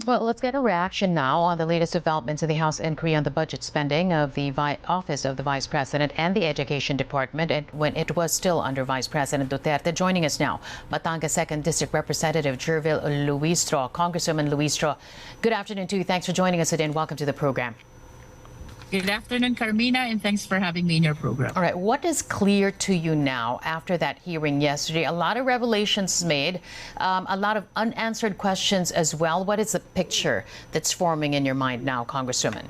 Well, let's get a reaction now on the latest developments in the House inquiry on the budget spending of the Office of the Vice President and the Education Department when it was still under Vice President Duterte. Joining us now, Batangas 2nd District Representative Gerville Luistro. Congresswoman Luistro, good afternoon to you. Thanks for joining us today and welcome to the program. Good afternoon, Karmina, and thanks for having me in your program. All right, what is clear to you now after that hearing yesterday? A lot of revelations made, a lot of unanswered questions as well. What is the picture that's forming in your mind now, Congresswoman?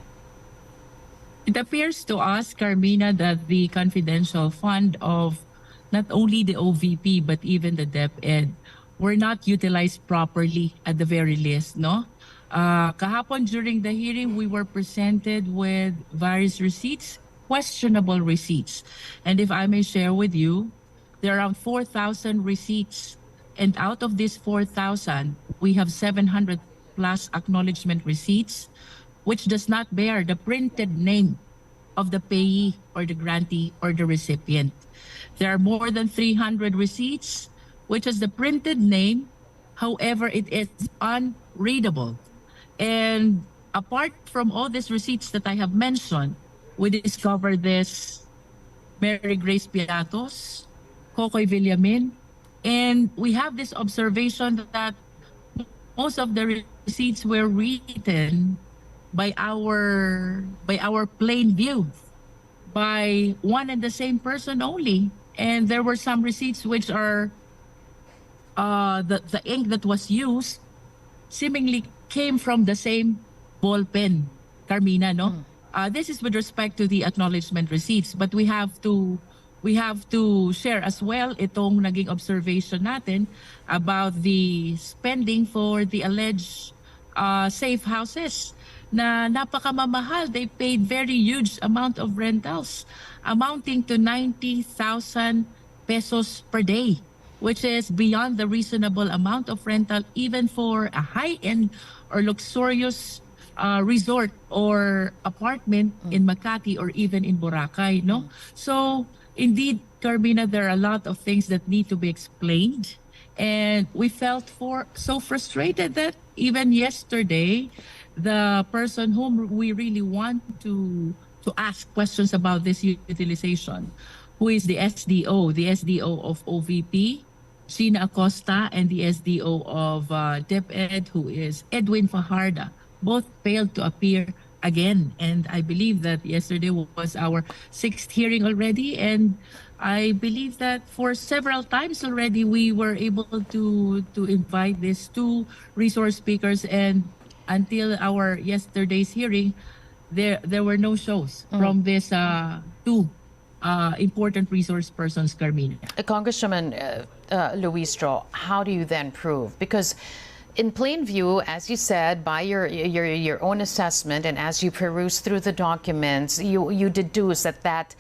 It appears to us, Karmina, that the confidential fund of not only the OVP but even the DepEd were not utilized properly at the very least, no? Kahapon during the hearing, we were presented with various receipts, questionable receipts. And if I may share with you, there are around 4,000 receipts. And out of these 4,000, we have 700 plus acknowledgement receipts, which does not bear the printed name of the payee or the grantee or the recipient. There are more than 300 receipts, which has the printed name. However, it is unreadable. And apart from all these receipts that I have mentioned, we discovered this Mary Grace Piatos, Kokoy Villamin, and we have this observation that most of the receipts were written by our plain view, by one and the same person only. And there were some receipts which are the ink that was used seemingly came from the same ball pen, Karmina, no? This is with respect to the acknowledgement receipts, but we have to share as well itong naging observation natin about the spending for the alleged safe houses na napakamamahal. They paid very huge amount of rentals amounting to 90,000 pesos per day, which is beyond the reasonable amount of rental even for a high-end or luxurious resort or apartment in Makati or even in Boracay, no? So indeed, Karmina, there are a lot of things that need to be explained. And we felt so frustrated that even yesterday, the person whom we really want to ask questions about this utilization, who is the SDO of OVP, Sina Acosta, and the SDO of DepEd, who is Edwin Fajarda, both failed to appear again. And I believe that yesterday was our 6th hearing already. And I believe that for several times already, we were able to invite these two resource speakers. And until our yesterday's hearing, there were no shows from these two important resource persons, Karmina. Congresswoman Luistro, how do you then prove? Because in plain view, as you said, by your own assessment and as you peruse through the documents, you deduce that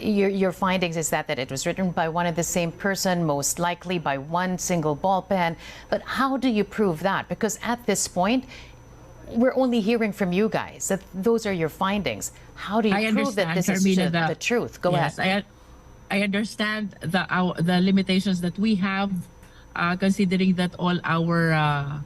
your findings is that it was written by one and the same person, most likely by one single ball pen. But how do you prove that? Because at this point, we're only hearing from you guys that those are your findings. How do you prove that this Karmina, is the truth? Go ahead. I understand the limitations that we have, considering that all our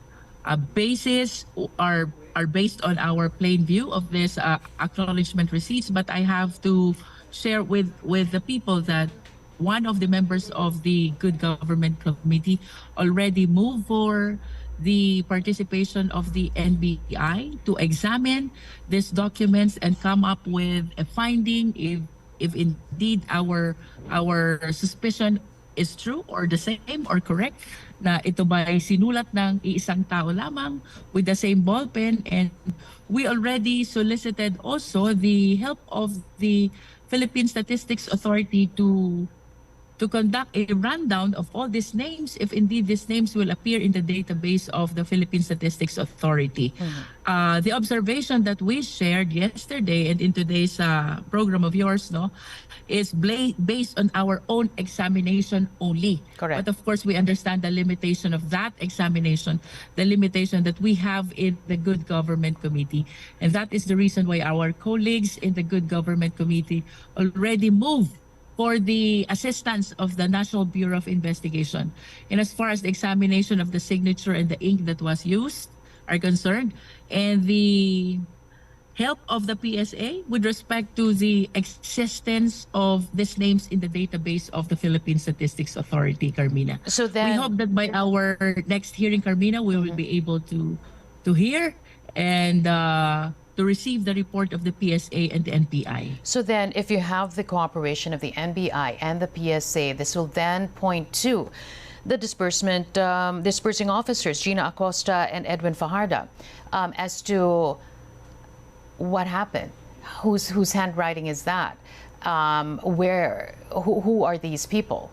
bases are based on our plain view of this acknowledgement receipts. But I have to share with the people that one of the members of the Good Government Committee already moved for the participation of the NBI to examine these documents and come up with a finding if indeed our suspicion is true or the same or correct, na ito ba ay sinulat ng iisang tao lamang with the same ball pen. And we already solicited also the help of the Philippine Statistics Authority to conduct a rundown of all these names, if indeed these names will appear in the database of the Philippine Statistics Authority. The observation that we shared yesterday and in today's program of yours, no, is based on our own examination only. Correct. But of course, we understand the limitation of that examination, the limitation that we have in the Good Government Committee. And that is the reason why our colleagues in the Good Government Committee already moved for the assistance of the National Bureau of Investigation. And as far as the examination of the signature and the ink that was used, are concerned, and the help of the PSA with respect to the existence of these names in the database of the Philippine Statistics Authority, Karmina. So We then, hope that by our next hearing, Karmina, we will be able to hear and to receive the report of the PSA and the NPI. so then, if you have the cooperation of the NBI and the PSA, this will then point to the dispersing officers, Gina Acosta and Edwin Fajardo, as to what happened, whose handwriting is that, who are these people?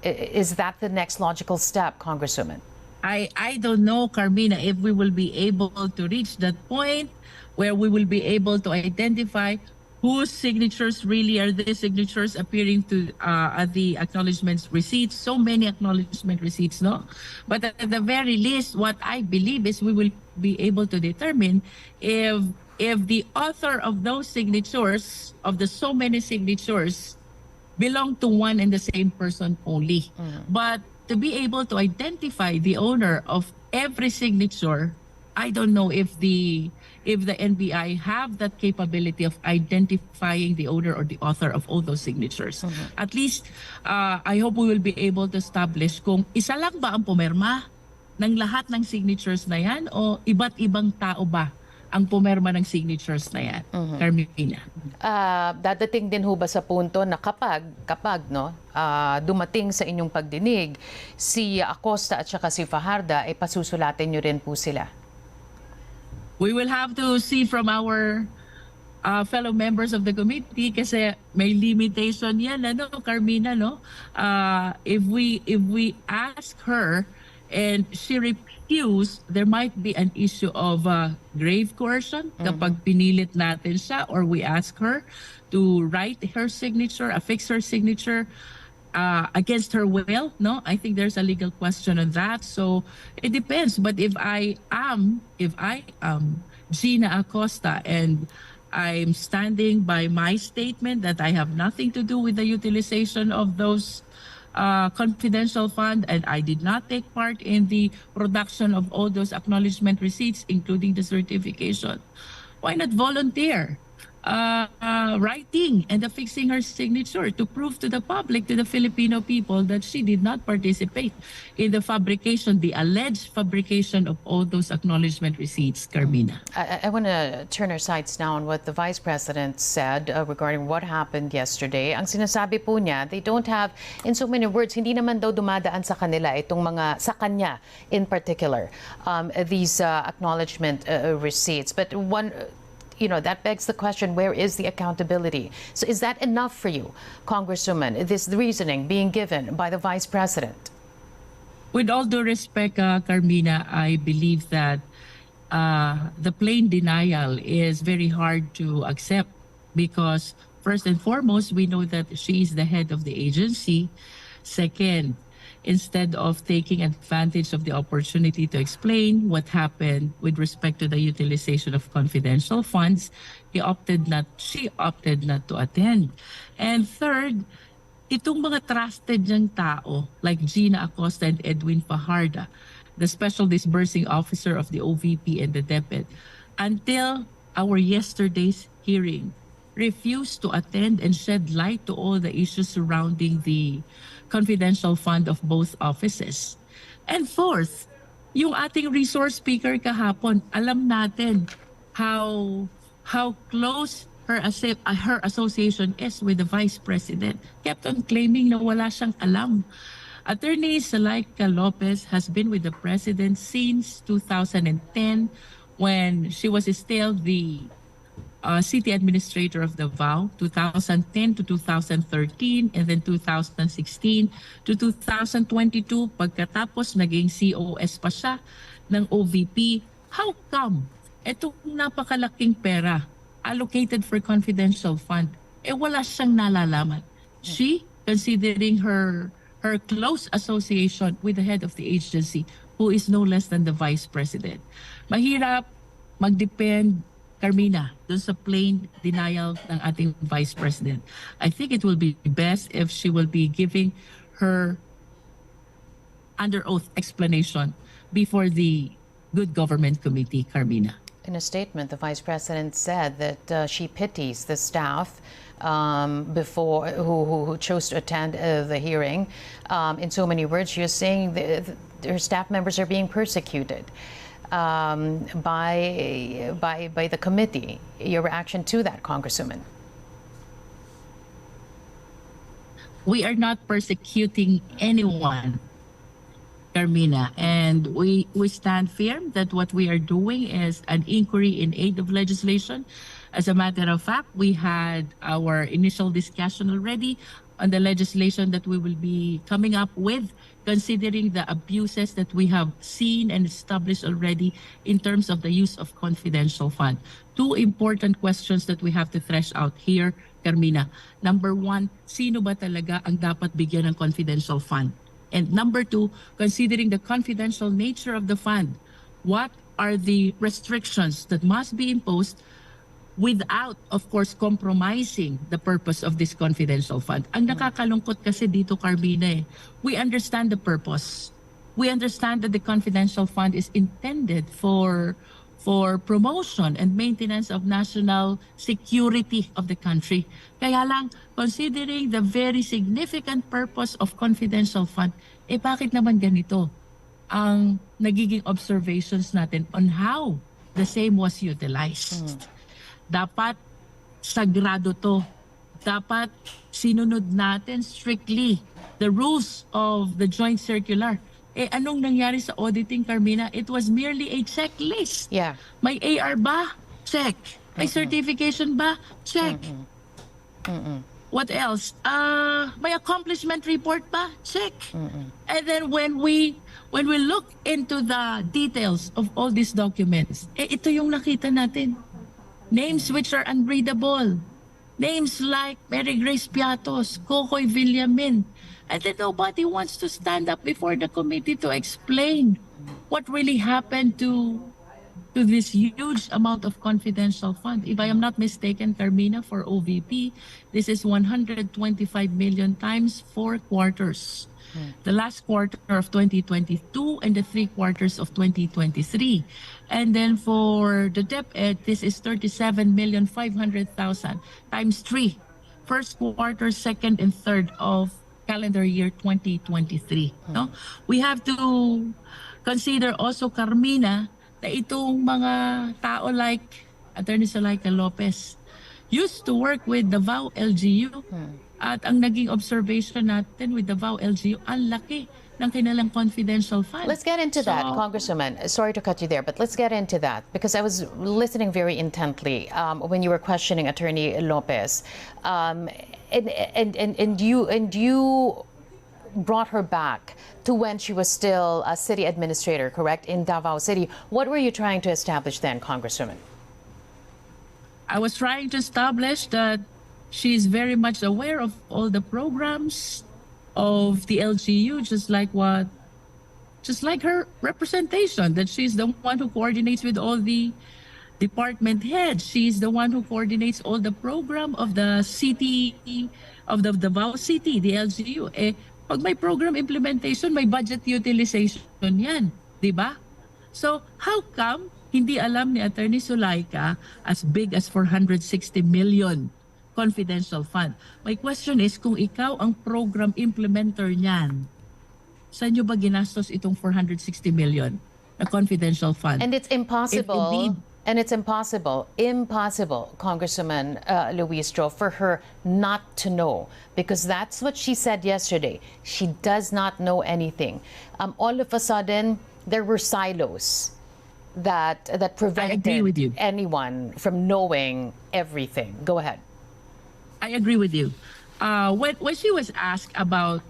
Is that the next logical step, Congresswoman? I don't know, Karmina, if we will be able to reach that point where we will be able to identify whose signatures really are the signatures appearing to at the acknowledgements receipts. So many acknowledgement receipts, no? But at the very least, what I believe is we will be able to determine if the author of those signatures, of the so many signatures, belong to one and the same person only. But to be able to identify the owner of every signature, I don't know if the NBI have that capability of identifying the owner or the author of all those signatures. At least, I hope we will be able to establish kung isa lang ba ang pumirma ng lahat ng signatures na yan o iba't ibang tao ba ang pumirma ng signatures na yan, Karmina. Dadating din ho ba sa punto na kapag no, dumating sa inyong pagdinig, si Acosta at saka si Fajardo, ay pasusulatin nyo rin po sila? We will have to see from our fellow members of the committee kasi may limitation yan, ano, Karmina, no? If we ask her and she refused, there might be an issue of grave coercion kapag pinilit natin siya or we ask her to write her signature, affix her signature against her will. No, I think there's a legal question on that. So it depends. But if I am Gina Acosta and I'm standing by my statement that I have nothing to do with the utilization of those confidential fund, and I did not take part in the production of all those acknowledgement receipts, including the certification. Why not volunteer writing and affixing her signature to prove to the public, to the Filipino people, that she did not participate in the fabrication, the alleged fabrication of all those acknowledgement receipts, Karmina. I want to turn our sights now on what the Vice President said regarding what happened yesterday. Ang sinasabi po niya, they don't have, in so many words, hindi naman daw dumadaan sa kanila itong mga, sa kanya in particular, these acknowledgement receipts. But one, that begs the question, where is the accountability? So is that enough for you, Congresswoman, this reasoning being given by the Vice President? With all due respect, Karmina, I believe that the plain denial is very hard to accept because, first and foremost, we know that she is the head of the agency. Second, instead of taking advantage of the opportunity to explain what happened with respect to the utilization of confidential funds, she opted not to attend. And third, itong mga trusted niyang tao like Gina Acosta and Edwin Fajardo, the Special Disbursing Officer of the OVP and the DepEd, until our yesterday's hearing, refused to attend and shed light to all the issues surrounding the confidential fund of both offices. And fourth, yung ating resource speaker kahapon, alam natin how close her association is with the Vice President. Kept on claiming na wala siyang alam. Attorney Salaika Lopez has been with the President since 2010 when she was still the city administrator of Davao, 2010 to 2013, and then 2016 to 2022. Pagkatapos naging COS pa siya ng OVP. How come itong napakalaking pera allocated for confidential fund, wala siyang nalalaman? She, considering her close association with the head of the agency, who is no less than the Vice President. Mahirap mag-depend, Karmina, dun sa plain denial ng ating Vice President. I think it will be best if she will be giving her under oath explanation before the Good Government Committee, Karmina. In a statement, the Vice President said that she pities the staff who chose to attend the hearing. In so many words, she is saying her staff members are being persecuted by the committee. Your reaction to that, Congresswoman? We are not persecuting anyone, Karmina, and we stand firm that what we are doing is an inquiry in aid of legislation. As a matter of fact, we had our initial discussion already on the legislation that we will be coming up with, considering the abuses that we have seen and established already in terms of the use of confidential fund. Two important questions that we have to thresh out here, Karmina. Number one, sino ba talaga ang dapat bigyan ng confidential fund? And number two, considering the confidential nature of the fund, what are the restrictions that must be imposed without, of course, compromising the purpose of this confidential fund? Ang nakakalungkot kasi dito, Karmina, we understand the purpose. We understand that the confidential fund is intended for promotion and maintenance of national security of the country. Kaya lang, considering the very significant purpose of confidential fund, bakit naman ganito ang nagiging observations natin on how the same was utilized? Dapat sagrado to. Dapat sinunod natin strictly the rules of the joint circular. Anong nangyari sa auditing, Karmina? It was merely a checklist. Yeah. May AR ba? Check. May certification ba? Check. What else? May accomplishment report ba? Check. And then when we look into the details of all these documents, ito yung nakita natin. Names which are unreadable. Names like Mary Grace Piatos, Kokoy Villamin. And then nobody wants to stand up before the committee to explain what really happened to this huge amount of confidential fund. If I am not mistaken, Karmina, for OVP, this is 125 million times 4 quarters. The last quarter of 2022 and the 3 quarters of 2023. And then for the DepEd, this is 37,500,000 times 3. First quarter, second, and third of calendar year 2023. No? We have to consider also, Karmina, na itong mga tao like Atty. Zuleika Lopez used to work with the VAU LGU. At ang naging observation natin with the VAU LGU, ang laki ng kanilang confidential fund. Let's get into that, Congresswoman. Sorry to cut you there, but let's get into that because I was listening very intently when you were questioning Attorney Lopez, and you brought her back to when she was still a city administrator, correct, in Davao City. What were you trying to establish then, Congresswoman? I was trying to establish that she is very much aware of all the programs of the LGU, just like her representation, that she's the one who coordinates with all the department heads. She's the one who coordinates all the program of the city, of the Davao City, the LGU. Pag may program implementation, may budget utilization yan, di ba? So how come hindi alam ni Atty. Zuleika as big as 460 million confidential fund? My question is, kung ikaw ang program implementer niyan, saan nyo ba ginastos itong 460 million na confidential fund? And it's impossible. And it's impossible, Congresswoman Luistro, for her not to know, because that's what she said yesterday. She does not know anything. All of a sudden, there were silos that prevented anyone from knowing everything. Go ahead. I agree with you. When she was asked about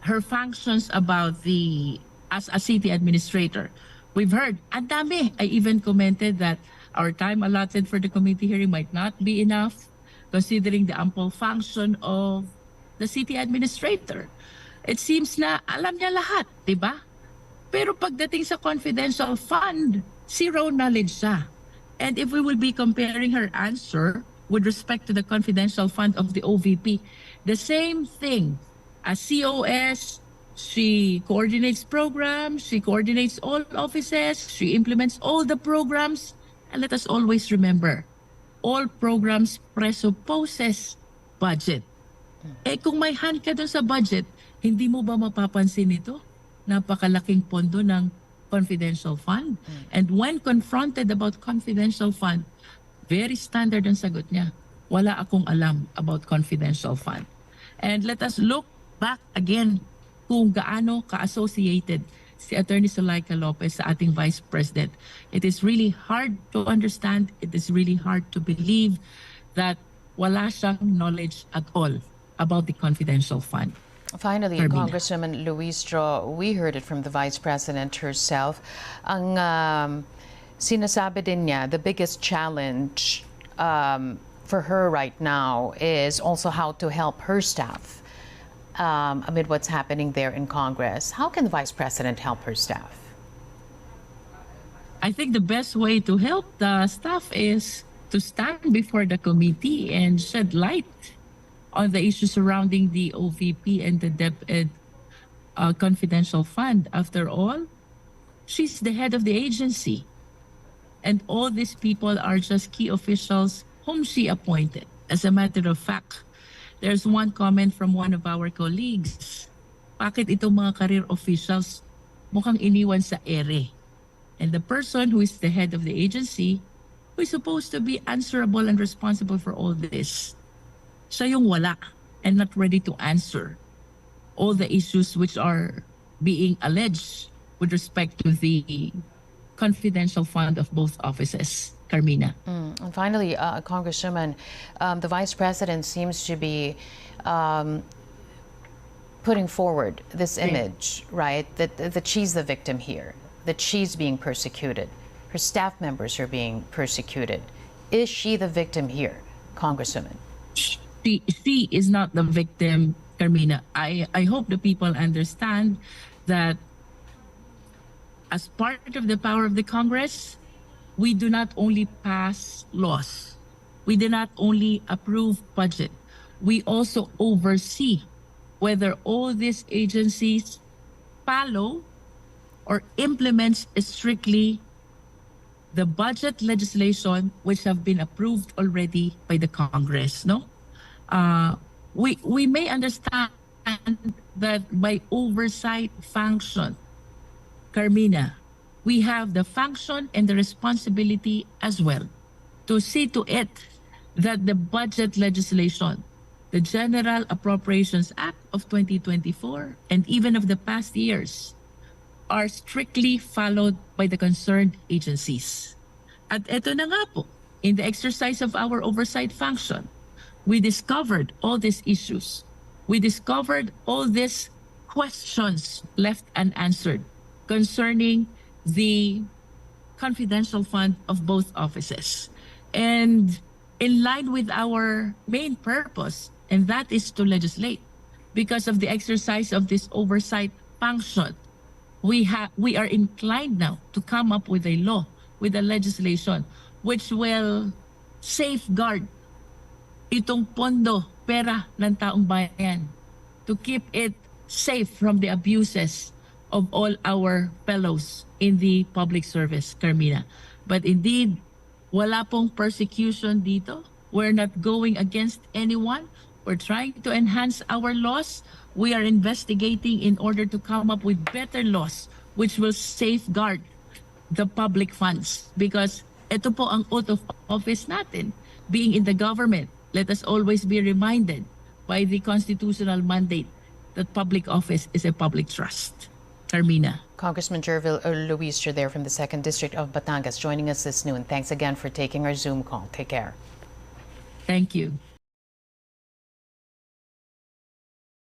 her functions as a city administrator, we've heard, ang dami. I even commented that our time allotted for the committee hearing might not be enough, considering the ample function of the city administrator. It seems na alam niya lahat, di ba? Pero pagdating sa confidential fund, zero knowledge siya. And if we will be comparing her answer with respect to the confidential fund of the OVP, the same thing as COS, She coordinates programs, she coordinates all offices, she implements all the programs. And let us always remember, all programs presupposes budget. Eh kung may hand ka dun sa budget, hindi mo ba mapapansin ito? Napakalaking pondo ng confidential fund. And when confronted about confidential fund, very standard ang sagot niya. Wala akong alam about confidential fund. And let us look back again kung gaano ka-associated si Atty. Zuleika Lopez sa ating Vice President. It is really hard to understand, it is really hard to believe that wala siyang knowledge at all about the confidential fund. Finally, Karmina. Congresswoman Luistro, we heard it from the Vice President herself. Ang sinasabi din niya, the biggest challenge for her right now is also how to help her staff amid what's happening there in Congress. How can the Vice President help her staff? I think the best way to help the staff is to stand before the committee and shed light on the issues surrounding the OVP and the DepEd confidential fund. After all, she's the head of the agency. And all these people are just key officials whom she appointed. As a matter of fact, there's one comment from one of our colleagues. Bakit itong mga career officials mukhang iniwan sa ere? And the person who is the head of the agency, who is supposed to be answerable and responsible for all this, siya yung wala and not ready to answer all the issues which are being alleged with respect to the confidential fund of both offices. Karmina. And finally, Congresswoman, the Vice President seems to be putting forward this image, right, that she's the victim here, that she's being persecuted. Her staff members are being persecuted. Is she the victim here, Congresswoman? She is not the victim, Karmina. I hope the people understand that as part of the power of the Congress, we do not only pass laws, we do not only approve budget, we also oversee whether all these agencies follow or implement strictly the budget legislation which have been approved already by the Congress. No, we may understand that by oversight function, Karmina, we have the function and the responsibility as well to see to it that the budget legislation, the General Appropriations Act of 2024, and even of the past years, are strictly followed by the concerned agencies. At eto na nga po, in the exercise of our oversight function, we discovered all these issues. We discovered all these questions left unanswered concerning the confidential fund of both offices. And in line with our main purpose, and that is to legislate, because of the exercise of this oversight function, we are inclined now to come up with a law, with a legislation, which will safeguard itong pondo, pera ng taong bayan, to keep it safe from the abuses of all our fellows in the public service, Karmina. But indeed, wala pong persecution dito. We're not going against anyone. We're trying to enhance our laws. We are investigating in order to come up with better laws which will safeguard the public funds. Because ito po ang oath of office natin. Being in the government, let us always be reminded by the constitutional mandate that public office is a public trust. Karmina. Congressman Gerville Luistro there from the 2nd District of Batangas joining us this noon. Thanks again for taking our Zoom call. Take care. Thank you.